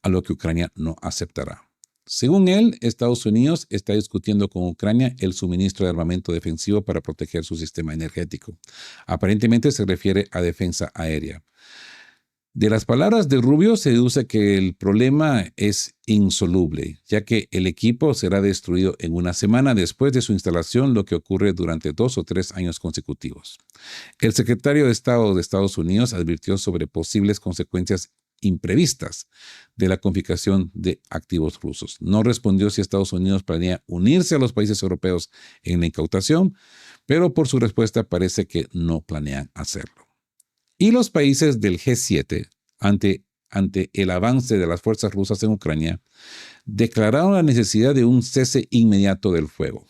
a lo que Ucrania no aceptará. Según él, Estados Unidos está discutiendo con Ucrania el suministro de armamento defensivo para proteger su sistema energético. Aparentemente se refiere a defensa aérea. De las palabras de Rubio se deduce que el problema es insoluble, ya que el equipo será destruido en una semana después de su instalación, lo que ocurre durante 2 o 3 años consecutivos. El secretario de Estado de Estados Unidos advirtió sobre posibles consecuencias imprevistas de la confiscación de activos rusos. No respondió si Estados Unidos planea unirse a los países europeos en la incautación, pero por su respuesta parece que no planean hacerlo. Y los países del G7, ante el avance de las fuerzas rusas en Ucrania, declararon la necesidad de un cese inmediato del fuego.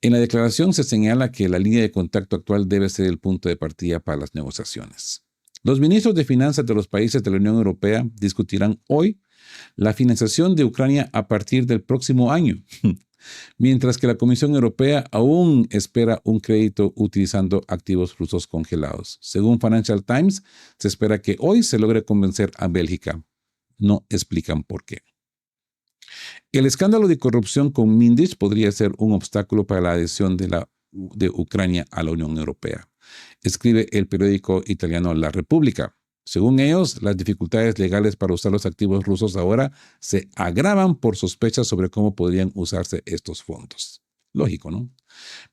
En la declaración se señala que la línea de contacto actual debe ser el punto de partida para las negociaciones. Los ministros de finanzas de los países de la Unión Europea discutirán hoy la financiación de Ucrania a partir del próximo año, mientras que la Comisión Europea aún espera un crédito utilizando activos rusos congelados. Según Financial Times, se espera que hoy se logre convencer a Bélgica. No explican por qué. El escándalo de corrupción con Mindic podría ser un obstáculo para la adhesión de Ucrania a la Unión Europea, escribe el periódico italiano La Repubblica. Según ellos, las dificultades legales para usar los activos rusos ahora se agravan por sospechas sobre cómo podrían usarse estos fondos. Lógico, ¿no?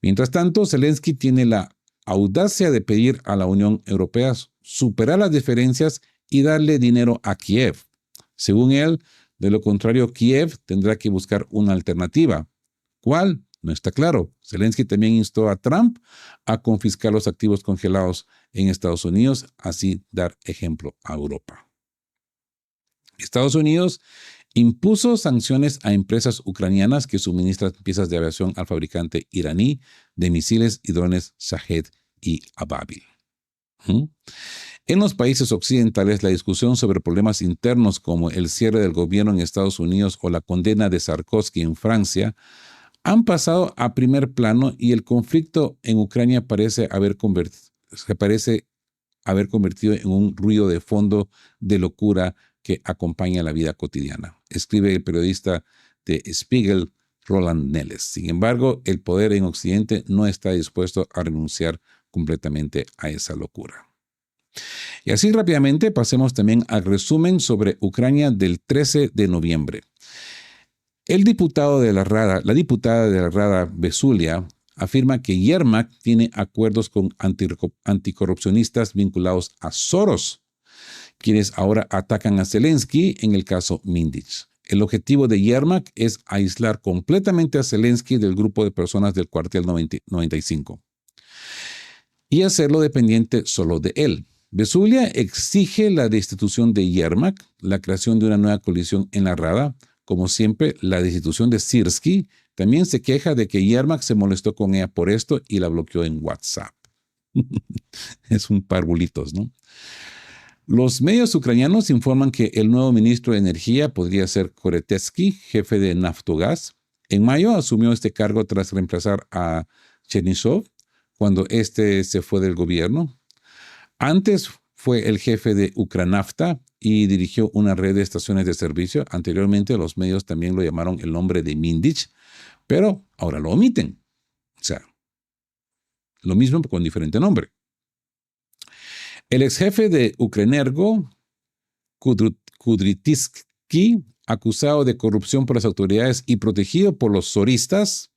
Mientras tanto, Zelensky tiene la audacia de pedir a la Unión Europea superar las diferencias y darle dinero a Kiev. Según él, de lo contrario, Kiev tendrá que buscar una alternativa. ¿Cuál? No está claro. Zelensky también instó a Trump a confiscar los activos congelados en Estados Unidos, así dar ejemplo a Europa. Estados Unidos impuso sanciones a empresas ucranianas que suministran piezas de aviación al fabricante iraní de misiles y drones Shahed y Ababil. En los países occidentales, la discusión sobre problemas internos como el cierre del gobierno en Estados Unidos o la condena de Sarkozy en Francia han pasado a primer plano y el conflicto en Ucrania parece haber convertido en un ruido de fondo de locura que acompaña la vida cotidiana, escribe el periodista de Spiegel, Roland Nelles. Sin embargo, el poder en Occidente no está dispuesto a renunciar completamente a esa locura. Y así rápidamente pasemos también al resumen sobre Ucrania del 13 de noviembre. La diputada de la Rada, Vesulia, afirma que Yermak tiene acuerdos con anticorrupcionistas vinculados a Soros, quienes ahora atacan a Zelensky en el caso Mindic. El objetivo de Yermak es aislar completamente a Zelensky del grupo de personas del cuartel 95 y hacerlo dependiente solo de él. Vesulia exige la destitución de Yermak, la creación de una nueva coalición en la Rada. Como siempre, la destitución de Syrskyi también se queja de que Yermak se molestó con ella por esto y la bloqueó en WhatsApp. Es un par bulitos, ¿no? Los medios ucranianos informan que el nuevo ministro de Energía podría ser Koretetsky, jefe de Naftogaz. En mayo asumió este cargo tras reemplazar a Chernyshev cuando éste se fue del gobierno. Antes fue el jefe de Ukranafta y dirigió una red de estaciones de servicio. Anteriormente los medios también lo llamaron el nombre de Mindic, pero ahora lo omiten. O sea, lo mismo con diferente nombre. El ex jefe de Ukrenergo, Kudrytskyi, acusado de corrupción por las autoridades y protegido por los soristas,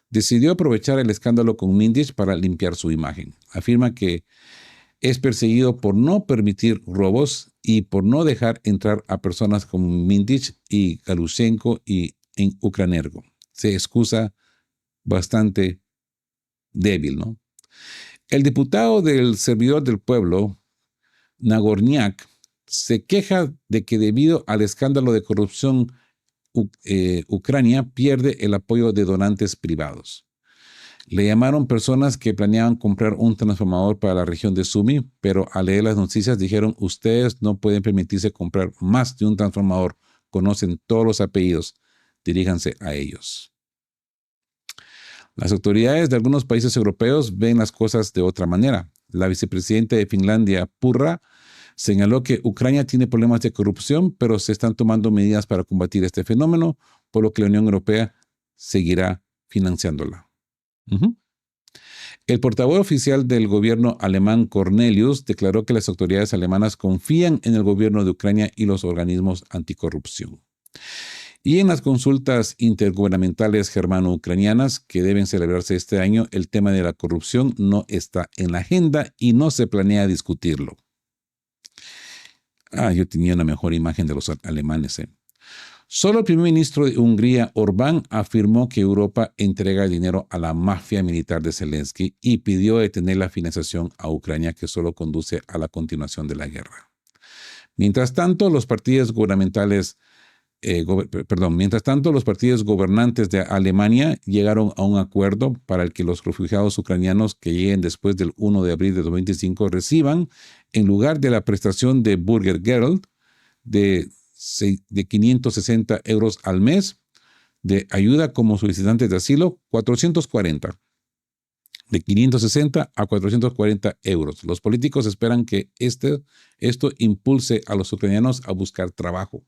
decidió aprovechar el escándalo con Mindic para limpiar su imagen. Afirma que es perseguido por no permitir robos y por no dejar entrar a personas como Mindich y Galushenko y en Ucranergo. Se excusa bastante débil, ¿no? El diputado del Servidor del Pueblo, Nagorniak, se queja de que debido al escándalo de corrupción, Ucrania pierde el apoyo de donantes privados. Le llamaron personas que planeaban comprar un transformador para la región de Sumy, pero al leer las noticias dijeron, ustedes no pueden permitirse comprar más de un transformador, conocen todos los apellidos, diríjanse a ellos. Las autoridades de algunos países europeos ven las cosas de otra manera. La vicepresidenta de Finlandia, Purra, señaló que Ucrania tiene problemas de corrupción, pero se están tomando medidas para combatir este fenómeno, por lo que la Unión Europea seguirá financiándola. El portavoz oficial del gobierno alemán, Cornelius, declaró que las autoridades alemanas confían en el gobierno de Ucrania y los organismos anticorrupción. Y en las consultas intergubernamentales germano-ucranianas que deben celebrarse este año, el tema de la corrupción no está en la agenda y no se planea discutirlo. Yo tenía una mejor imagen de los alemanes. Solo el primer ministro de Hungría, Orbán, afirmó que Europa entrega dinero a la mafia militar de Zelensky y pidió detener la financiación a Ucrania, que solo conduce a la continuación de la guerra. Mientras tanto, los partidos gubernantes de Alemania llegaron a un acuerdo para el que los refugiados ucranianos que lleguen después del 1 de abril de 2025 reciban, en lugar de la prestación de Bürgergeld de 560 euros al mes, de ayuda como solicitantes de asilo, 440. De 560 a 440 euros. Los políticos esperan que esto impulse a los ucranianos a buscar trabajo.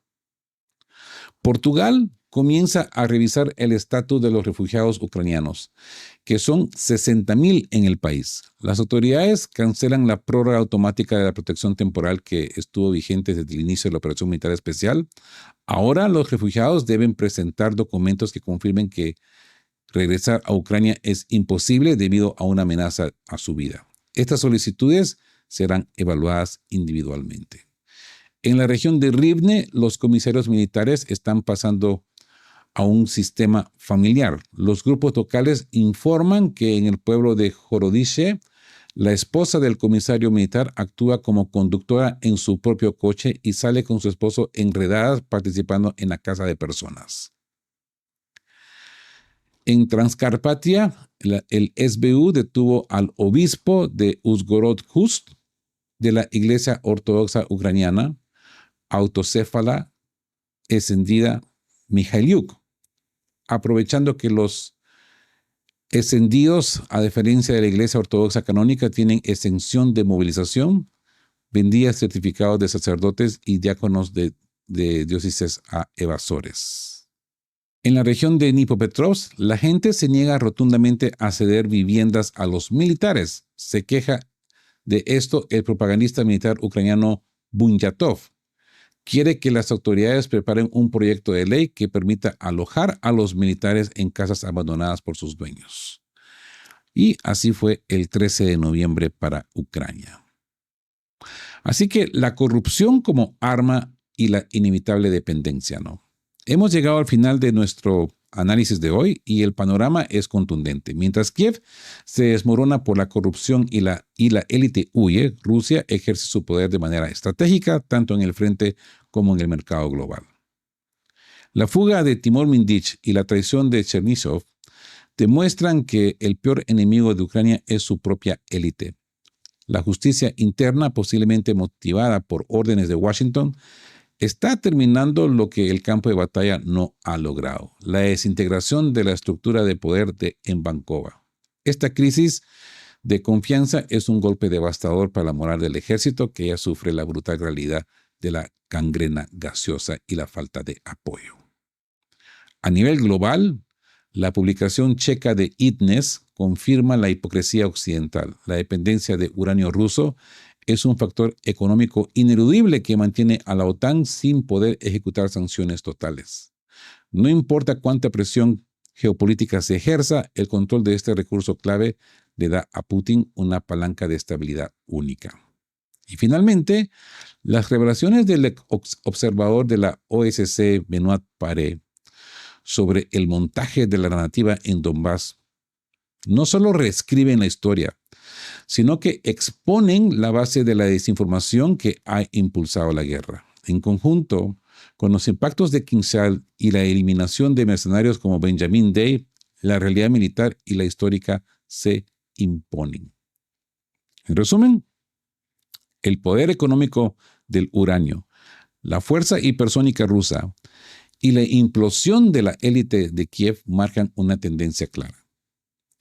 Portugal comienza a revisar el estatus de los refugiados ucranianos, que son 60,000 en el país. Las autoridades cancelan la prórroga automática de la protección temporal que estuvo vigente desde el inicio de la operación militar especial. Ahora los refugiados deben presentar documentos que confirmen que regresar a Ucrania es imposible debido a una amenaza a su vida. Estas solicitudes serán evaluadas individualmente. En la región de Rivne, los comisarios militares están pasando a un sistema familiar. Los grupos locales informan que en el pueblo de Horodice, la esposa del comisario militar actúa como conductora en su propio coche y sale con su esposo enredadas participando en la caza de personas. En Transcarpatia, el SBU detuvo al obispo de Uzhgorod-Kust de la Iglesia Ortodoxa Ucraniana, autocéfala escendida Mijailiuk, aprovechando que los escendidos, a diferencia de la Iglesia Ortodoxa Canónica, tienen exención de movilización, vendía certificados de sacerdotes y diáconos de diócesis a evasores. En la región de Dnipropetrovsk, la gente se niega rotundamente a ceder viviendas a los militares. Se queja de esto el propagandista militar ucraniano Bunyatov. Quiere que las autoridades preparen un proyecto de ley que permita alojar a los militares en casas abandonadas por sus dueños. Y así fue el 13 de noviembre para Ucrania. Así que la corrupción como arma y la inevitable dependencia, ¿no? Hemos llegado al final de nuestro análisis de hoy y el panorama es contundente. Mientras Kiev se desmorona por la corrupción y la élite huye, Rusia ejerce su poder de manera estratégica, tanto en el frente como en el mercado global. La fuga de Timur Mindich y la traición de Chernyshev demuestran que el peor enemigo de Ucrania es su propia élite. La justicia interna, posiblemente motivada por órdenes de Washington, está terminando lo que el campo de batalla no ha logrado, la desintegración de la estructura de poder en Bankova. Esta crisis de confianza es un golpe devastador para la moral del ejército, que ya sufre la brutal realidad de la gangrena gaseosa y la falta de apoyo. A nivel global, la publicación checa de ITNES confirma la hipocresía occidental. La dependencia de uranio ruso es un factor económico ineludible que mantiene a la OTAN sin poder ejecutar sanciones totales. No importa cuánta presión geopolítica se ejerza, el control de este recurso clave le da a Putin una palanca de estabilidad única. Y finalmente, las revelaciones del observador de la OSCE, Benoit Paré, sobre el montaje de la narrativa en Donbass, no solo reescriben la historia, sino que exponen la base de la desinformación que ha impulsado la guerra. En conjunto, con los impactos de Kinshasa y la eliminación de mercenarios como Benjamin Day, la realidad militar y la histórica se imponen. En resumen, el poder económico del uranio, la fuerza hipersónica rusa y la implosión de la élite de Kiev marcan una tendencia clara.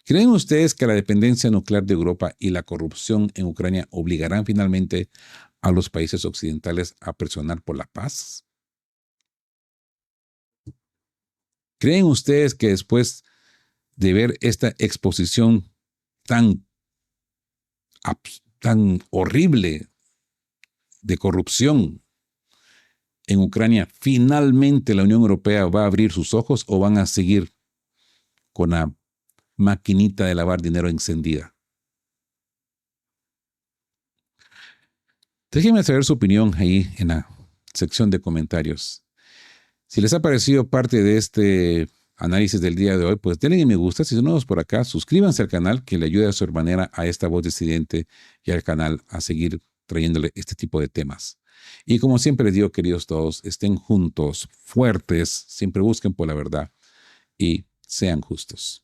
¿Creen ustedes que la dependencia nuclear de Europa y la corrupción en Ucrania obligarán finalmente a los países occidentales a presionar por la paz? ¿Creen ustedes que después de ver esta exposición tan, tan horrible de corrupción en Ucrania, finalmente la Unión Europea va a abrir sus ojos o van a seguir con la maquinita de lavar dinero encendida? Déjenme saber su opinión ahí en la sección de comentarios. Si les ha parecido parte de este análisis del día de hoy, pues denle me gusta. Si son nuevos por acá, suscríbanse al canal que le ayude a su manera a esta voz disidente y al canal a seguir trayéndole este tipo de temas. Y como siempre les digo, queridos todos, estén juntos, fuertes, siempre busquen por la verdad y sean justos.